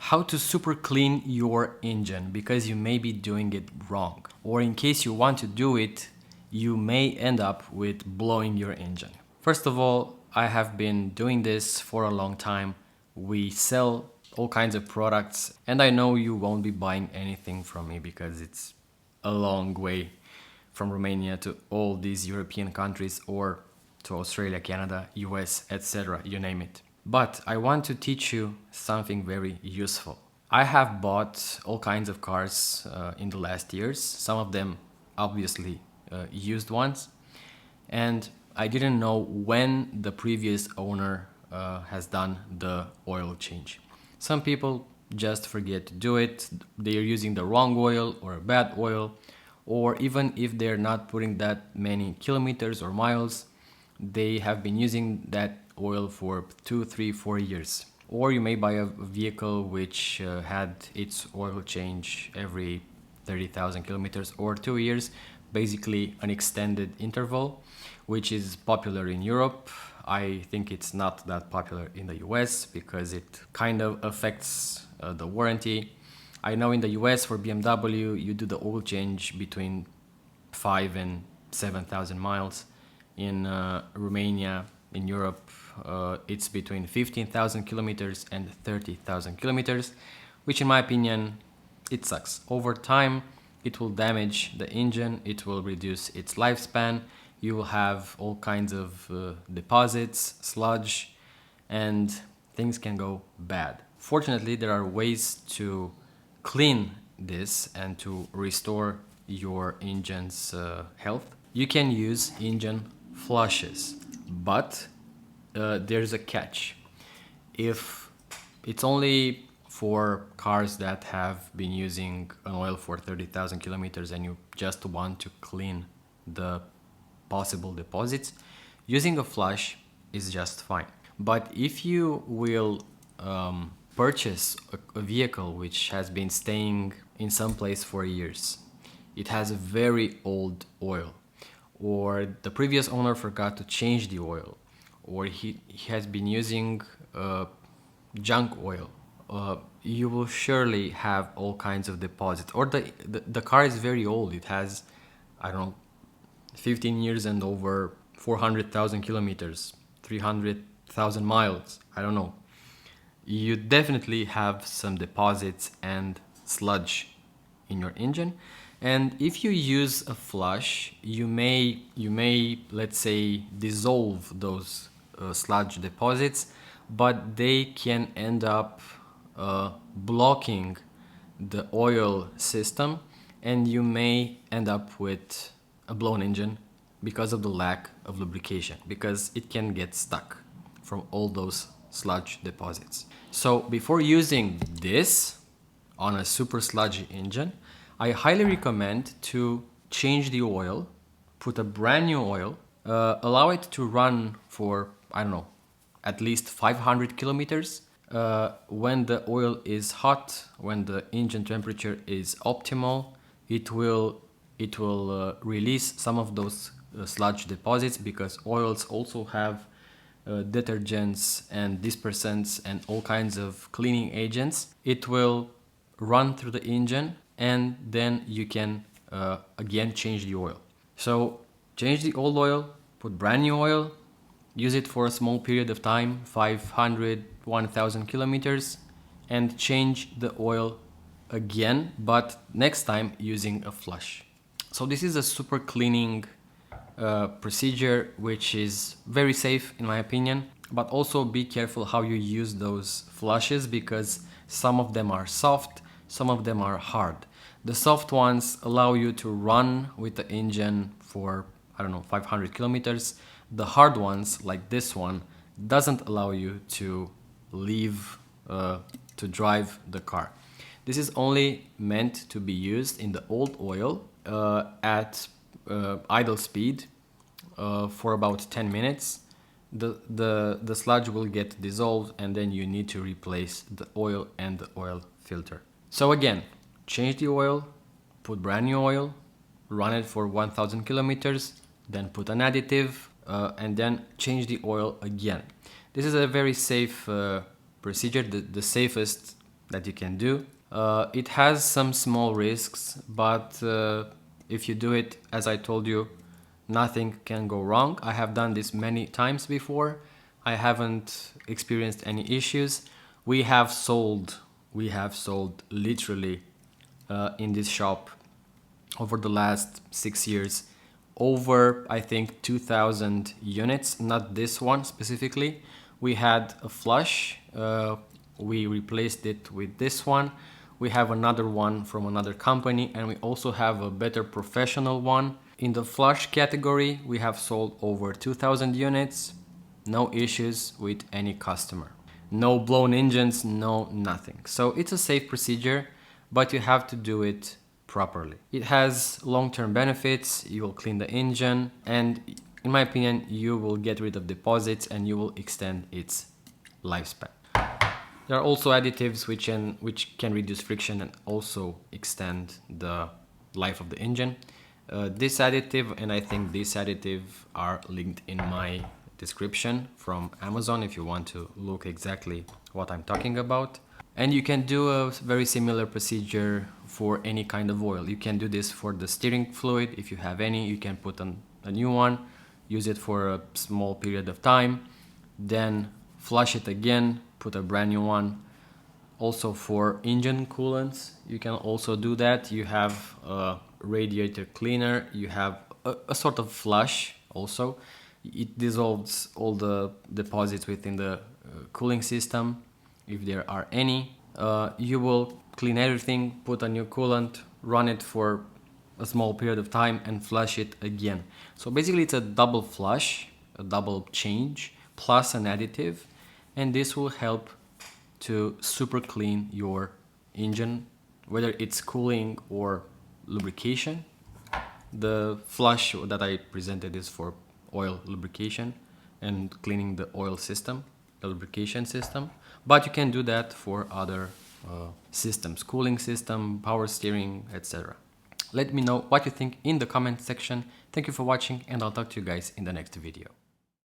how to super clean your engine because you may be doing it wrong. Or in case you want to do it, you may end up with blowing your engine. First of all, I have been doing this for a long time. We sell all kinds of products, and I know you won't be buying anything from me because it's a long way from Romania to all these European countries or to Australia, Canada, US, etc., you name it. But I want to teach you something very useful. I have bought all kinds of cars in the last years, some of them obviously used ones, and I didn't know when the previous owner has done the oil change. Some people just forget to do it, they are using the wrong oil or a bad oil, or even if they're not putting that many kilometers or miles, they have been using that oil for 2, 3, 4 years. Or you may buy a vehicle which had its oil change every 30,000 kilometers or 2 years, basically an extended interval, which is popular in Europe. I think it's not that popular in the US because it kind of affects the warranty. I know in the US for BMW you do the oil change between 5 and 7,000 miles. In Romania, in Europe, it's between 15,000 kilometers and 30,000 kilometers, which in my opinion, it sucks. Over time, it will damage the engine, it will reduce its lifespan, you will have all kinds of deposits, sludge, and things can go bad. Fortunately, there are ways to clean this and to restore your engine's health. You can use engine flushes, but there's a catch. If it's only for cars that have been using an oil for 30,000 kilometers and you just want to clean the possible deposits, using a flush is just fine. But if you will purchase a vehicle which has been staying in some place for years, it has a very old oil, or the previous owner forgot to change the oil, or he has been using junk oil, you will surely have all kinds of deposits. Or the car is very old, it has, I don't know, 15 years and over 400,000 kilometers, 300,000 miles, I don't know. You definitely have some deposits and sludge in your engine. And if you use a flush, you may let's say dissolve those sludge deposits, but they can end up blocking the oil system, and you may end up with a blown engine because of the lack of lubrication, because it can get stuck from all those sludge deposits. So before using this on a super sludgy engine, I highly recommend to change the oil, put a brand new oil, allow it to run for, I don't know, at least 500 kilometers. When the oil is hot, when the engine temperature is optimal, it will release some of those sludge deposits, because oils also have detergents and dispersants and all kinds of cleaning agents. It will run through the engine, and then you can again change the oil. So change the old oil, put brand new oil, use it for a small period of time, 500, 1000 kilometers, and change the oil again, but next time using a flush. So this is a super cleaning procedure which is very safe in my opinion, but also be careful how you use those flushes, because some of them are soft, some of them are hard. The soft ones allow you to run with the engine for, I don't know, 500 kilometers. The hard ones, like this one, doesn't allow you to leave, to drive the car. This is only meant to be used in the old oil at idle speed for about 10 minutes. The sludge will get dissolved, and then you need to replace the oil and the oil filter. So again, change the oil, put brand new oil, run it for 1000 kilometers, then put an additive, and then change the oil again. This is a very safe procedure, the safest that you can do. It has some small risks, but if you do it as I told you, nothing can go wrong. I have done this many times before. I haven't experienced any issues. We have sold literally in this shop over the last 6 years over, I think, 2,000 units. Not this one specifically. We had a flush, we replaced it with this one. We have another one from another company, and we also have a better professional one. In the flush category, we have sold over 2,000 units. No issues with any customer. No blown engines, no nothing. So it's a safe procedure, but you have to do it properly. It has long-term benefits. You will clean the engine, and in my opinion, you will get rid of deposits and you will extend its lifespan. There are also additives which can reduce friction and also extend the life of the engine. This additive and I think this additive are linked in my description from Amazon if you want to look exactly what I'm talking about. And you can do a very similar procedure for any kind of oil. You can do this for the steering fluid. If you have any, you can put on a new one, use it for a small period of time, then flush it again, put a brand new one. Also for engine coolants, you can also do that. You have a radiator cleaner, you have a sort of flush also. It dissolves all the deposits within the cooling system, if there are any. You will clean everything, put a new coolant, run it for a small period of time and flush it again. So basically it's a double flush, a double change, plus an additive, and this will help to super clean your engine, whether it's cooling or lubrication. The flush that I presented is for oil lubrication and cleaning the oil system, the lubrication system, but you can do that for other systems, cooling system, power steering, etc. Let me know what you think in the comment section. Thank you for watching, and I'll talk to you guys in the next video.